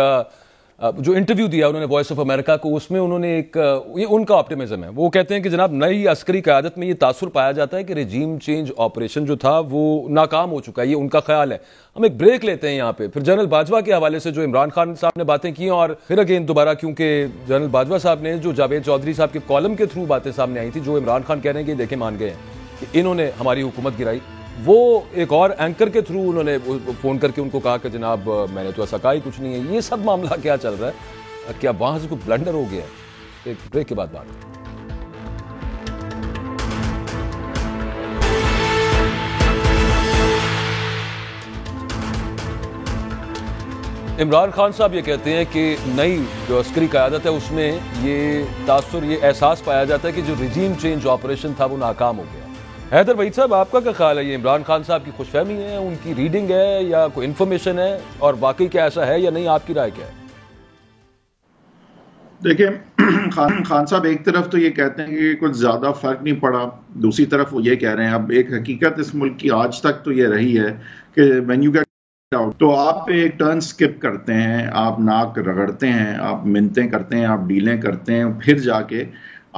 Speaker 1: جو انٹرویو دیا انہوں نے وائس آف امریکہ کو, اس میں انہوں نے ایک یہ ان کا آپٹیمزم ہے. وہ کہتے ہیں کہ جناب نئی عسکری قیادت میں یہ تاثر پایا جاتا ہے کہ رجیم چینج آپریشن جو تھا وہ ناکام ہو چکا ہے, یہ ان کا خیال ہے. ہم ایک بریک لیتے ہیں یہاں پہ, پھر جنرل باجوہ کے حوالے سے جو عمران خان صاحب نے باتیں کی, اور پھر اگین دوبارہ کیونکہ جنرل باجوہ صاحب نے جو جاوید چودھری صاحب کے کالم کے تھرو باتیں سامنے آئی تھی, جو عمران خان کہہ رہے ہیں کہ دیکھیں مان گئے ہیں کہ انہوں نے ہماری حکومت گرائی, وہ ایک اور اینکر کے تھرو انہوں نے فون کر کے ان کو کہا کہ جناب میں نے تو ایسا کہا ہی کچھ نہیں ہے. یہ سب معاملہ کیا چل رہا ہے, کیا وہاں سے کوئی بلنڈر ہو گیا ہے؟ ایک بریک کے بعد بات. عمران خان صاحب یہ کہتے ہیں کہ نئی جو عسکری قیادت ہے اس میں یہ تاثر, یہ احساس پایا جاتا ہے کہ جو رجیم چینج آپریشن تھا وہ ناکام ہو گیا. حیدر وحید صاحب, آپ کا کیا خیال ہے, یہ عمران خان صاحب کی خوش فہمی ہے, ان کی ریڈنگ ہے, یا کوئی انفارمیشن ہے, اور واقعی کیا ایسا ہے یا نہیں, آپ کی رائے کیا ہے؟
Speaker 2: دیکھیں, خان صاحب ایک طرف تو یہ کہتے ہیں کہ کچھ زیادہ فرق نہیں پڑا, دوسری طرف وہ یہ کہہ رہے ہیں, اب ایک حقیقت اس ملک کی آج تک تو یہ رہی ہے کہ when you get out تو آپ ایک ٹرن سکپ کرتے ہیں, آپ ناک رگڑتے ہیں, آپ منتیں کرتے ہیں, آپ ڈیلیں کرتے ہیں, پھر جا کے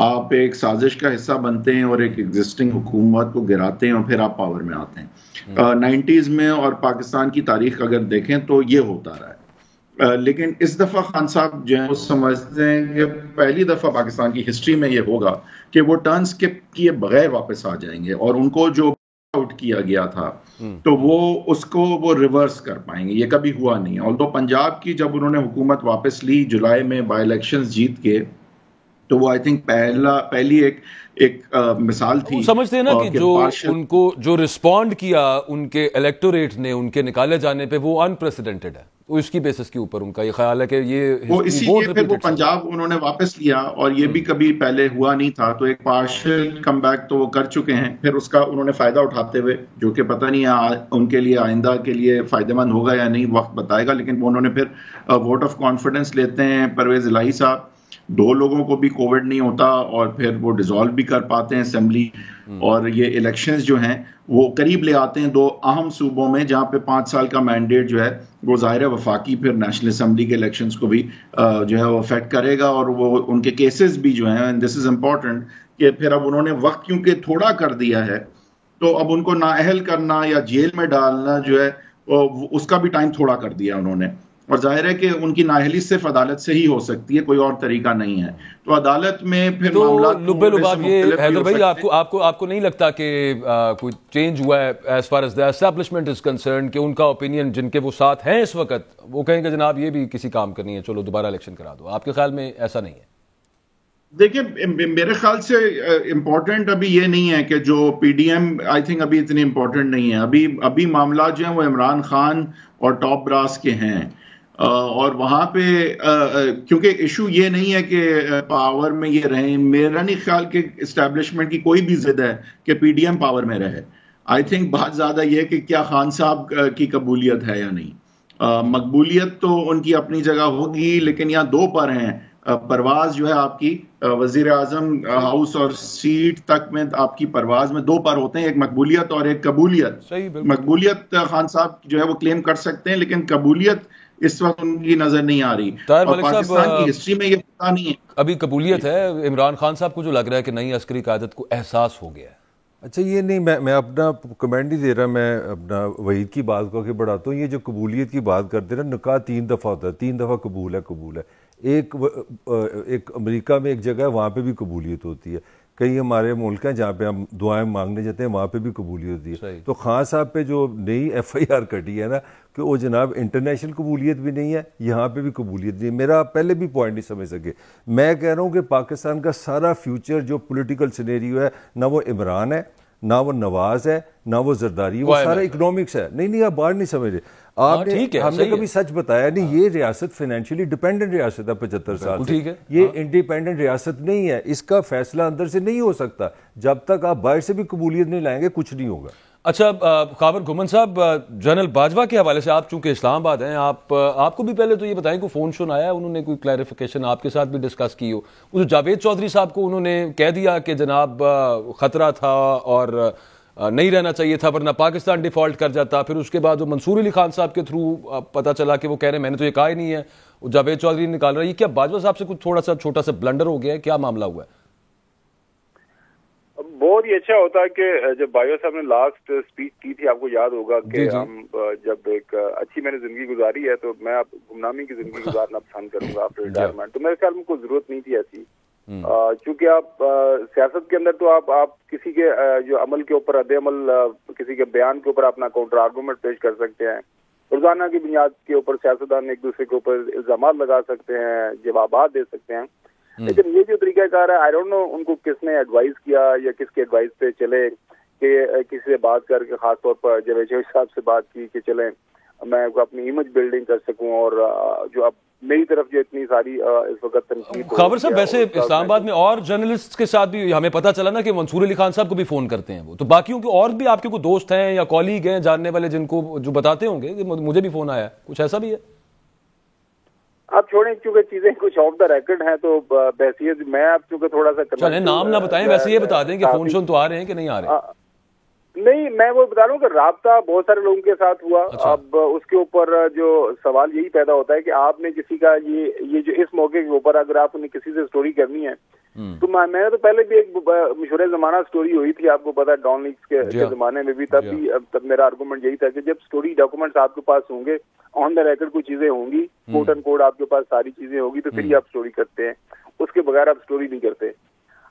Speaker 2: آپ ایک سازش کا حصہ بنتے ہیں اور ایک ایگزسٹنگ حکومت کو گراتے ہیں, اور پھر آپ پاور میں آتے ہیں. 90s میں اور پاکستان کی تاریخ اگر دیکھیں تو یہ ہوتا رہا ہے. لیکن اس دفعہ خان صاحب جو ہیں وہ سمجھتے ہیں کہ پہلی دفعہ پاکستان کی ہسٹری میں یہ ہوگا کہ وہ ٹرن سکپ کیے بغیر واپس آ جائیں گے, اور ان کو جو آؤٹ کیا گیا تھا تو وہ اس کو وہ ریورس کر پائیں گے. یہ کبھی ہوا نہیں. although پنجاب کی جب انہوں نے حکومت واپس لی جولائی میں بائی الیکشنز جیت کے, تو وہ آئی تھنک پہلی ایک مثال تھی.
Speaker 1: سمجھتے ہیں نا کہ جو ان کو جو رسپونڈ کیا ان کے الیکٹوریٹ نے ان کے نکالے جانے پہ, وہ انپریسیڈنٹڈ ہے. تو اس کی بیسس کے اوپر ان کا یہ خیال ہے کہ یہ
Speaker 2: وہ اسی لیے پھر وہ پنجاب انہوں نے واپس لیا, اور یہ بھی کبھی پہلے ہوا نہیں تھا. تو ایک پارشل کم بیک تو وہ کر چکے ہیں, پھر اس کا انہوں نے فائدہ اٹھاتے ہوئے, جو کہ پتہ نہیں ان کے لیے آئندہ کے لیے فائدہ مند ہوگا یا نہیں, وقت بتائے گا. لیکن انہوں نے پھر ووٹ آف کانفیڈنس لیتے ہیں. پرویز الہی صاحب, 2 لوگوں کو بھی کووڈ نہیں ہوتا, اور پھر وہ ڈیزالو بھی کر پاتے ہیں اسمبلی, اور یہ الیکشنز جو ہیں وہ قریب لے آتے ہیں 2 اہم صوبوں میں جہاں پہ 5 سال کا مینڈیٹ جو ہے وہ ظاہر وفاقی پھر نیشنل اسمبلی کے الیکشنز کو بھی جو ہے وہ افیکٹ کرے گا. اور وہ ان کے کیسز بھی جو ہیں, دس از امپورٹنٹ, کہ پھر اب انہوں نے وقت کیونکہ تھوڑا کر دیا ہے, تو اب ان کو نااہل کرنا یا جیل میں ڈالنا جو ہے اس کا بھی ٹائم تھوڑا کر دیا انہوں نے. اور ظاہر ہے کہ ان کی نااہلی صرف عدالت سے ہی ہو سکتی ہے, کوئی اور طریقہ نہیں ہے. تو عدالت میں پھر معاملات
Speaker 1: لبے لباب یہ حیدر بھائی, آپ کو نہیں لگتا کہ کوئی چینج ہوا ہے as far as the establishment is concern, کہ ان کا اوپینین جن کے وہ ساتھ ہیں اس وقت, وہ کہیں کہ جناب یہ بھی کسی کام کا نہیں ہے, چلو دوبارہ الیکشن کرا دو؟ آپ کے خیال میں ایسا نہیں ہے؟
Speaker 2: دیکھیں, میرے خیال سے امپورٹنٹ ابھی یہ نہیں ہے کہ جو P D M I think ابھی اتنی امپورٹنٹ نہیں ہے. ابھی معاملات جو ہیں وہ عمران خان اور ٹاپ براس کے ہیں, اور وہاں پہ کیونکہ ایشو یہ نہیں ہے کہ پاور میں یہ رہیں. میرا نہیں خیال کہ اسٹیبلشمنٹ کی کوئی بھی ضد ہے کہ پی ڈی ایم پاور میں رہے. آئی تھنک بہت زیادہ یہ کہ کیا خان صاحب کی قبولیت ہے یا نہیں. مقبولیت تو ان کی اپنی جگہ ہوگی, لیکن یہاں 2 پر ہیں. پرواز جو ہے آپ کی وزیر اعظم ہاؤس اور سیٹ تک میں آپ کی پرواز میں 2 پر ہوتے ہیں, ایک مقبولیت اور ایک قبولیت. مقبولیت خان صاحب جو ہے وہ کلیم کر سکتے ہیں, لیکن قبولیت اس وقت ان کی نظر نہیں آ رہی. اور پاکستان کی ہسٹری میں یہ پتہ نہیں ہے.
Speaker 1: ابھی قبولیت ہے. عمران خان صاحب کو جو لگ رہا ہے کہ نئی عسکری قیادت کو احساس ہو گیا ہے.
Speaker 4: اچھا, یہ نہیں, میں اپنا کمنٹ نہیں دے رہا, میں اپنا وحید کی بات کو کے بڑھاتا ہوں. یہ جو قبولیت کی بات کرتے ہیں نا, نکاح 3 دفعہ ہوتا ہے, 3 دفعہ قبول ہے. ایک امریکہ میں ایک جگہ ہے, وہاں پہ بھی قبولیت ہوتی ہے. کئی ہمارے ملک ہیں جہاں پہ ہم دعائیں مانگنے جاتے ہیں وہاں پہ بھی قبولیت ہوتی ہے. تو خان صاحب پہ جو نئی ایف آئی آر کٹی ہے نا کہ وہ جناب انٹرنیشنل قبولیت بھی نہیں ہے, یہاں پہ بھی قبولیت نہیں ہے. میرا آپ پہلے بھی پوائنٹ نہیں سمجھ سکے. میں کہہ رہا ہوں کہ پاکستان کا سارا فیوچر جو پولیٹیکل سینیریو ہے, نہ وہ عمران ہے, نہ وہ نواز ہے, نہ وہ زرداری, وہ سارا اکنامکس ہے. نہیں آپ بات نہیں سمجھ رہے. آپ نے ہم نے کبھی سچ بتایا نہیں, یہ ریاست فائنینشلی ڈیپینڈنٹ ریاست ہے 75 سال سے, یہ انڈیپینڈنٹ ریاست نہیں ہے. اس کا فیصلہ اندر سے نہیں ہو سکتا. جب تک آپ باہر سے بھی قبولیت نہیں لائیں گے کچھ نہیں ہوگا.
Speaker 1: اچھا خاور گھمن صاحب, جنرل باجوہ کے حوالے سے, آپ چونکہ اسلام آباد ہیں, آپ کو بھی پہلے تو یہ بتائیں کوئی فون شون آیا, انہوں نے کوئی کلیریفیکیشن آپ کے ساتھ بھی ڈسکس کی ہو؟ اس جاوید چودھری صاحب کو انہوں نے کہہ دیا کہ جناب خطرہ تھا اور نہیں رہنا چاہیے تھا ورنہ پاکستان ڈیفالٹ کر جاتا. پھر اس کے بعد وہ منصور علی خان صاحب کے تھرو پتہ چلا کہ وہ کہہ رہے ہیں میں نے تو یہ کہا ہی نہیں ہے, جاوید چودھری نکال رہا ہے. یہ کیا باجوہ صاحب سے کچھ تھوڑا سا چھوٹا سا بلنڈر ہو گیا ہے, کیا معاملہ ہوا ہے؟
Speaker 3: بہت ہی اچھا ہوتا ہے کہ جب باجوہ صاحب نے لاسٹ اسپیچ کی تھی, آپ کو یاد ہوگا کہ ہم جب ایک اچھی میں نے زندگی گزاری ہے تو میں اب گمنامی کی زندگی گزارنا پسند کروں گا آفٹر ریٹائرمنٹ. تو میرے خیال میں کوئی ضرورت نہیں تھی ایسی, چونکہ آپ سیاست کے اندر تو آپ کسی کے جو عمل کے اوپر رد عمل, کسی کے بیان کے اوپر اپنا کاؤنٹر آرگومنٹ پیش کر سکتے ہیں, روزانہ کی بنیاد کے اوپر سیاستدان ایک دوسرے کے اوپر الزامات لگا سکتے ہیں, جوابات دے سکتے ہیں. لیکن یہ جو طریقہ کار ہے, آئی ڈونٹ نو ان کو کس نے ایڈوائز کیا یا کس کے ایڈوائز پہ چلے کہ کسی سے بات کر کے, خاص طور پر جاوید چودھری صاحب سے بات کی کہ چلیں میں اپنی امیج بلڈنگ کر سکوں, اور جو اب میری طرف جو اتنی ساری اس وقت تنقید.
Speaker 1: خاور صاحب ویسے اسلام آباد میں اور جرنلسٹ کے ساتھ بھی ہمیں پتہ چلا نا کہ منصور علی خان صاحب کو بھی فون کرتے ہیں وہ, تو باقیوں کے اور بھی آپ کے کوئی دوست ہیں یا کالیگ ہیں جاننے والے جن کو جو بتاتے ہوں گے کہ مجھے بھی فون آیا, کچھ ایسا بھی ہے؟
Speaker 3: آپ چھوڑیں, کیونکہ چیزیں کچھ آف دا ریکارڈ ہیں تو بحثیت میں آپ چونکہ تھوڑا سا
Speaker 1: چلیں نام نہ بتائیں, ویسے یہ بتا دیں کہ فون شون تو آ رہے ہیں کہ نہیں آ رہے؟
Speaker 3: نہیں, میں وہ بتا رہا ہوں کہ رابطہ بہت سارے لوگوں کے ساتھ ہوا. اب اس کے اوپر جو سوال یہی پیدا ہوتا ہے کہ آپ نے کسی کا یہ جو اس موقع کے اوپر اگر آپ نے کسی سے سٹوری کرنی ہے تو میں نے تو پہلے بھی ایک مشہور زمانہ سٹوری ہوئی تھی, آپ کو پتا ہے ڈان لیکس کے زمانے میں بھی, تب میرا آرگومنٹ یہی تھا کہ جب سٹوری ڈاکومنٹس آپ کے پاس ہوں گے, آن دا ریکارڈ کوئی چیزیں ہوں گی, کوٹ اینڈ کوٹ آپ کے پاس ساری چیزیں ہوگی, تو پھر ہی آپ سٹوری کرتے ہیں, اس کے بغیر آپ سٹوری نہیں کرتے.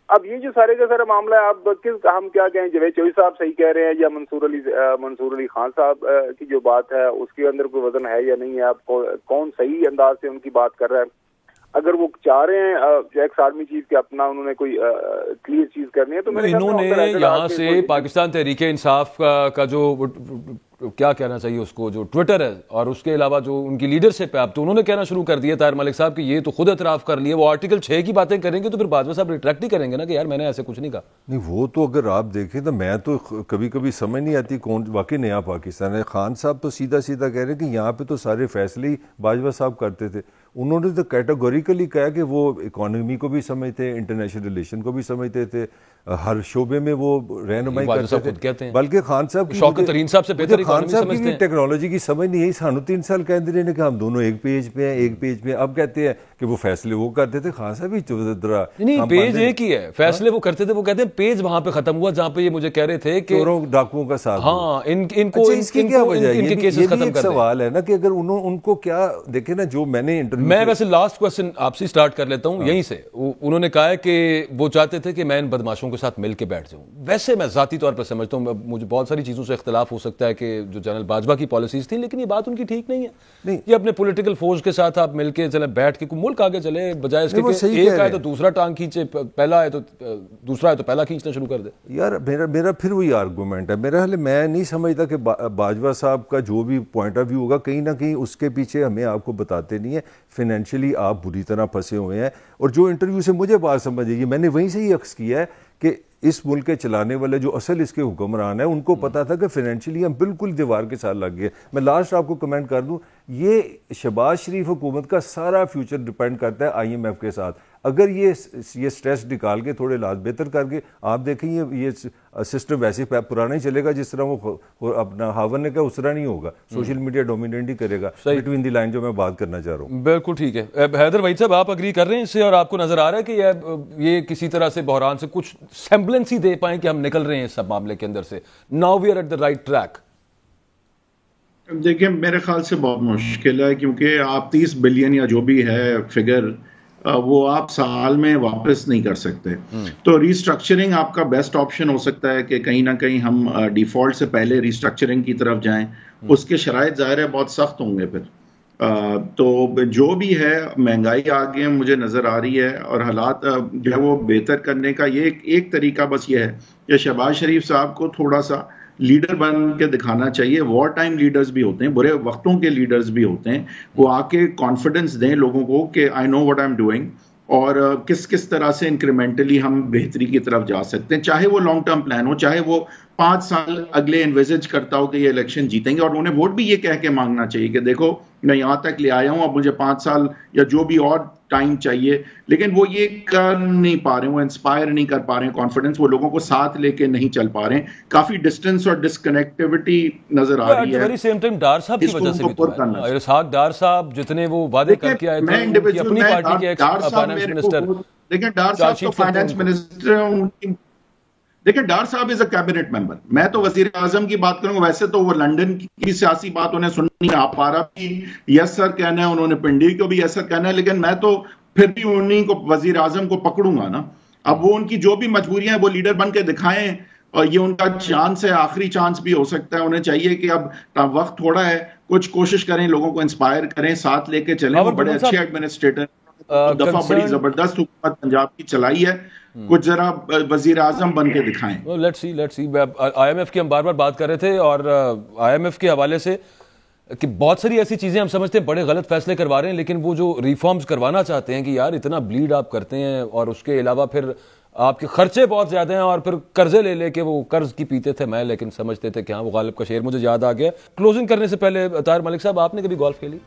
Speaker 3: اب یہ جو سارے کا سارا معاملہ ہے, اب ہم کیا کہیں, جاوید چودھری صاحب صحیح کہہ رہے ہیں یا منصور علی خان صاحب کی جو بات ہے اس کے اندر کوئی وزن ہے یا نہیں ہے, آپ کون صحیح انداز سے ان کی بات کر رہا ہے. اگر وہ چاہ رہے ہیں ایکس آرمی چیف کے اپنا انہوں نے کوئی کلیئر چیز کرنی ہے تو انہوں نے
Speaker 1: یہاں سے پاکستان تحریک انصاف کا جو کیا کہنا چاہیے اس کو, جو ٹویٹر ہے اور اس کے علاوہ جو ان کی لیڈرشپ ہے, اب تو انہوں نے کہنا شروع کر دیا طاہر ملک صاحب کہ یہ تو خود اعتراف کر لیے, وہ آرٹیکل 6 کی باتیں کریں گے تو پھر باجوہ صاحب ریٹریکٹ ہی کریں گے نا کہ یار میں نے ایسے کچھ نہیں کہا.
Speaker 4: نہیں وہ تو اگر آپ دیکھیں تو میں تو کبھی کبھی سمجھ نہیں آتی کون واقعی نیا پاکستان ہے. خان صاحب تو سیدھا سیدھا کہہ رہے ہیں کہ یہاں پہ تو سارے فیصلے ہی باجوہ صاحب کرتے تھے. انہوں نے تو کیٹیگوریکلی کہا کہ وہ اکانومی کو بھی سمجھتے, انٹرنیشنل ریلیشن کو بھی سمجھتے تھے, ہر شعبے میں وہ رہنمائی کرتے تھے. بلکہ خان صاحب
Speaker 1: شوکت ترین صاحب سے بہتر
Speaker 4: خان صاحب کی ٹیکنالوجی کی سمجھ نہیں ہے. سانو 3 سال کہتے رہے کہ ہم دونوں ایک پیج پہ ہیں, ایک پیج پہ. اب کہتے ہیں کہ وہ فیصلے وہ کرتے تھے. خان صاحب
Speaker 1: نہیں, پیج ایک ہی ہے, فیصلے وہ کرتے تھے. وہ کہتے ہیں پیج وہاں پہ ختم ہوا جہاں پہ یہ مجھے کہہ رہے تھے کہ
Speaker 4: چوروں ڈاکوؤں کا ساتھ.
Speaker 1: ہاں, ان کو
Speaker 4: اس کی کیا وجہ ہے؟ یہ بھی ایک سوال ہے نا کہ اگر ان کو کیا دیکھیں نا, جو میں نے
Speaker 1: میں ویسے لاسٹ کوسچن آپ سے سٹارٹ کر لیتا ہوں یہیں سے. انہوں نے کہا ہے کہ وہ چاہتے تھے کہ میں ان بدماشوں کے ساتھ مل کے بیٹھ جاؤں. ویسے میں ذاتی طور پر سمجھتا ہوں, مجھے بہت ساری چیزوں سے اختلاف ہو سکتا ہے کہ جو جنرل باجوہ کی پالیسیز تھیں, لیکن یہ بات ان کی ٹھیک نہیں ہے. یہ اپنے پولیٹیکل فورس کے ساتھ آپ مل کے چلیں, بیٹھ کے کوئی ملک آگے چلے, بجائے اس کے کہ ایک آئے تو دوسرا ٹانگ کھینچے, پہلا آئے تو دوسرا آئے تو پہلا کھینچنا شروع کر دے.
Speaker 4: یار میرا پھر وہی آرگومنٹ ہے. میرا حال میں نہیں سمجھتا کہ باجوہ صاحب کا جو بھی پوائنٹ آف ویو ہوگا کہیں نہ کہیں اس کے پیچھے ہمیں آپ کو بتاتے نہیں ہیں فائنینشلی آپ بری طرح پھنسے ہوئے ہیں. اور جو انٹرویو سے مجھے بات سمجھ آئی, میں نے وہیں سے ہی عکس کیا ہے کہ اس ملک کے چلانے والے جو اصل اس کے حکمران ہیں ان کو پتا تھا کہ فائنینشلی ہم بالکل دیوار کے ساتھ لگ گئے. میں لاسٹ آپ کو کمنٹ کر دوں, یہ شہباز شریف حکومت کا سارا فیوچر ڈیپینڈ کرتا ہے IMF کے ساتھ. اگر یہ سٹریس نکال کے تھوڑے حالات بہتر کر کے آپ دیکھیں یہ سسٹم ویسے پرانا ہی چلے گا, جس طرح وہ اپنا ہاون نے کہا اس طرح نہیں ہوگا. سوشل میڈیا ڈومیننٹ ہی کرے گا. بٹوین دی لائن جو میں بات کرنا چاہ رہا ہوں.
Speaker 1: بالکل ٹھیک ہے. حیدر وحید صاحب, آپ اگری کر رہے ہیں اس سے, اور آپ کو نظر آ رہا ہے کہ یہ کسی طرح سے بحران سے کچھ سیمبلنس ہی دے پائیں کہ ہم نکل رہے ہیں اس سب معاملے کے اندر سے, now we are at the right track?
Speaker 2: دیکھیں میرے خیال سے بہت مشکل ہے, کیونکہ آپ 30 بلین یا جو بھی ہے فگر وہ آپ سال میں واپس نہیں کر سکتے. تو ریسٹرکچرنگ آپ کا بیسٹ آپشن ہو سکتا ہے کہ کہیں نہ کہیں ہم ڈیفالٹ سے پہلے ریسٹرکچرنگ کی طرف جائیں. اس کے شرائط ظاہر ہے بہت سخت ہوں گے پھر. تو جو بھی ہے مہنگائی آگے مجھے نظر آ رہی ہے اور حالات جو ہے وہ بہتر کرنے کا یہ ایک طریقہ بس یہ ہے کہ شہباز شریف صاحب کو تھوڑا سا لیڈر بن کے دکھانا چاہیے. وار ٹائم لیڈرز بھی ہوتے ہیں, برے وقتوں کے لیڈرز بھی ہوتے ہیں, وہ آ کے کانفیڈنس دیں لوگوں کو کہ I know what I am doing, اور کس طرح سے انکریمنٹلی ہم بہتری کی طرف جا سکتے ہیں, چاہے وہ لانگ ٹرم پلان ہو, چاہے وہ 5 سال اگلے انویزج کرتا ہو کہ یہ الیکشن جیتیں گے. اور انہیں ووٹ بھی یہ کہہ کے مانگنا چاہیے کہ دیکھو میں یہاں تک لے آیا ہوں, اب مجھے 5 سال یا جو بھی اور ٹائم چاہیے. لیکن وہ یہ کر نہیں پا رہے ہیں, وہ انسپائر نہیں کر پا رہے ہیں کانفیڈنس, وہ لوگوں کو ساتھ لے کے نہیں چل پا رہے ہیں. کافی ڈسٹینس اور ڈسکنیکٹیوٹی نظر آ رہی ہے.
Speaker 1: سیم ٹائم ڈار صاحب کی وجہ سے بھی اسحاق ڈار صاحب جتنے وہ وعدے کر کے آئے تھے اپنی پارٹی کے ایکس فائنانس منسٹر,
Speaker 2: دیکھیں ڈار صاحب تو فائنانس منسٹر ہیں, دیکھیں ڈار صاحب از اے کیبنٹ ممبر. میں تو وزیر اعظم کی بات کروں, ویسے تو وہ لنڈن کی سیاسی بات انہیں سننی ہے, آپ پارا بھی یس سر کہنا ہے, انہوں نے پنڈی کو بھی یس سر کہنا ہے, لیکن میں تو پھر بھی انہیں کو وزیر اعظم کو پکڑوں گا نا. اب وہ ان کی جو بھی مجبوریاں ہیں وہ لیڈر بن کے دکھائیں, اور یہ ان کا چانس ہے, آخری چانس بھی ہو سکتا ہے. انہیں چاہیے کہ اب وقت تھوڑا ہے, کچھ کوشش کریں, لوگوں کو انسپائر کریں, ساتھ لے کے چلیں. وہ بڑے اچھے ایڈمنسٹریٹر, دفعہ بڑی زبردست حکومت پنجاب کی چلائی ہے, کچھ ذرا وزیر اعظم بن کے دکھائیں.
Speaker 1: Let's see I M F کی ہم بار بار بات کر رہے تھے, اور آئی ایم ایف کے حوالے سے کہ بہت ساری ایسی چیزیں ہم سمجھتے ہیں بڑے غلط فیصلے کروا رہے ہیں, لیکن وہ جو ریفارمز کروانا چاہتے ہیں کہ یار اتنا بلیڈ آپ کرتے ہیں, اور اس کے علاوہ پھر آپ کے خرچے بہت زیادہ ہیں, اور پھر قرضے لے کے وہ قرض کی پیتے تھے میں, لیکن سمجھتے تھے کہ ہاں وہ غالب کا شعر مجھے یاد آ گیا. کلوزنگ کرنے سے پہلے طاہر ملک صاحب, آپ نے کبھی گولف کھیلی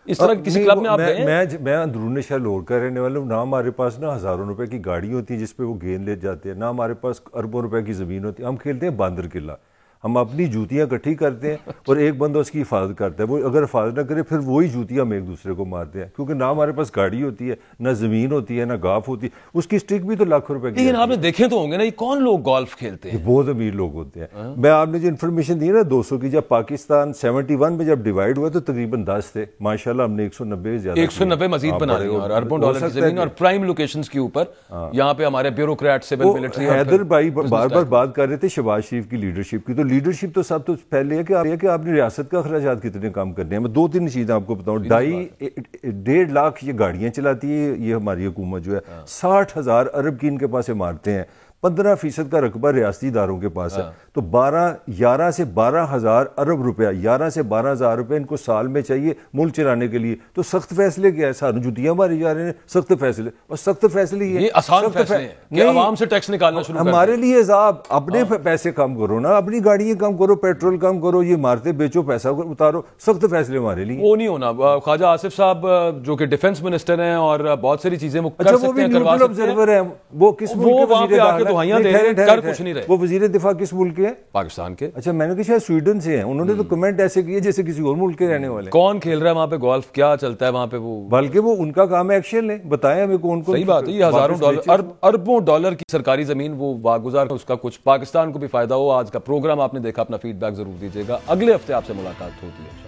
Speaker 1: اس طرح کسی کلب میں آپ گئے ہیں؟
Speaker 4: میں اندرون شہر لاہور کا رہنے والا ہوں. نہ ہمارے پاس نا ہزاروں روپے کی گاڑی ہوتی ہے جس پہ وہ گیند لے جاتے ہیں, نہ ہمارے پاس اربوں روپے کی زمین ہوتی ہے. ہم کھیلتے ہیں باندر قلعہ, ہم اپنی جوتیاں اکٹھی کرتے ہیں اور ایک بندہ اس کی حفاظت کرتا ہے. وہ اگر حفاظت نہ کرے پھر وہی جوتیاں ہم ایک دوسرے کو مارتے ہیں, کیونکہ نہ ہمارے پاس گاڑی ہوتی ہے, نہ زمین ہوتی ہے, نہ گاف ہوتی ہے. اس کی اسٹک بھی تو لاکھوں روپے کی.
Speaker 1: لیکن آپ نے دیکھے تو ہوں گے نا, یہ کون لوگ گولف کھیلتے ہیں؟
Speaker 4: بہت امیر لوگ ہوتے ہیں. میں آپ نے جو انفارمیشن دی نا 200 کی, جب پاکستان 71 میں جب ڈیوائڈ ہوا تو تقریباً 10 تھے. ماشاءاللہ ہم نے 190 زیادہ
Speaker 1: 190 مزید بنا رہے ہیں, اور اربوں ڈالر کی زمین اور پرائم لوکیشنز کے اوپر. یہاں پہ ہمارے بیوروکریٹ سول ملٹری,
Speaker 4: حیدر بھائی بار بار بات کر رہے تھے شہباز شریف کی لیڈرشپ کی. تو لیڈرشپ تو سب تو پہلے ہے کہ آپ نے ریاست کا اخراجات کتنے کام کرنے ہیں. میں 2-3 چیزیں آپ کو بتاؤں. 1.5 لاکھ یہ گاڑیاں چلاتی ہے یہ ہماری حکومت جو ہے. 60,000 ارب کی ان کے پاس عمارتیں ہیں. 15% کا رقبہ ریاستی اداروں کے پاس ہے. تو 11 سے 12,000 ارب روپیہ, 11 سے 12,000 روپے ان کو سال میں چاہیے ملک چلانے کے لیے. تو سخت فیصلے کیا ہے؟ سارے جوتیاں ماری جا رہے ہیں. سخت فیصلے, اور سخت فیصلے
Speaker 1: یہ آسان فیصلے ہیں کہ عوام سے ٹیکس نکالنا شروع کر دیں.
Speaker 4: ہمارے لیے عذاب, اپنے پیسے کم کرو نا, اپنی گاڑیاں کم کرو, پیٹرول کم کرو, یہ مارتے بیچو, پیسہ اتارو. سخت فیصلے ہمارے لیے وہ
Speaker 1: نہیں ہونا. خواجہ آصف صاحب جو کہ ڈیفنس منسٹر ہیں اور بہت ساری چیزیں وہ کر سکتے ہیں, کروا سکتے ہیں.
Speaker 4: وہ کس ملک کے
Speaker 1: کچھ نہیں رہے.
Speaker 4: وہ وزیر دفاع کس ملک کے ہیں؟
Speaker 1: پاکستان کے.
Speaker 4: اچھا, میں نے کہا شاید سویڈن سے ہیں. انہوں نے تو کمنٹ ایسے کیے جیسے کسی اور ملک کے رہنے والے.
Speaker 1: کون کھیل رہا ہے وہاں پہ گولف, کیا چلتا ہے وہاں پہ؟ وہ
Speaker 4: بلکہ وہ ان کا کام ہے ایکشن لیں, بتائیں ہمیں کون کون.
Speaker 1: صحیح بات ہے, یہ ہزاروں ڈالر اربوں ڈالر کی سرکاری زمین وہ واگزار, اس کا کچھ پاکستان کو بھی فائدہ ہو. آج کا پروگرام آپ نے دیکھا, اپنا فیڈ بیک ضرور دیجیے گا. اگلے ہفتے آپ سے ملاقات ہوتی ہے.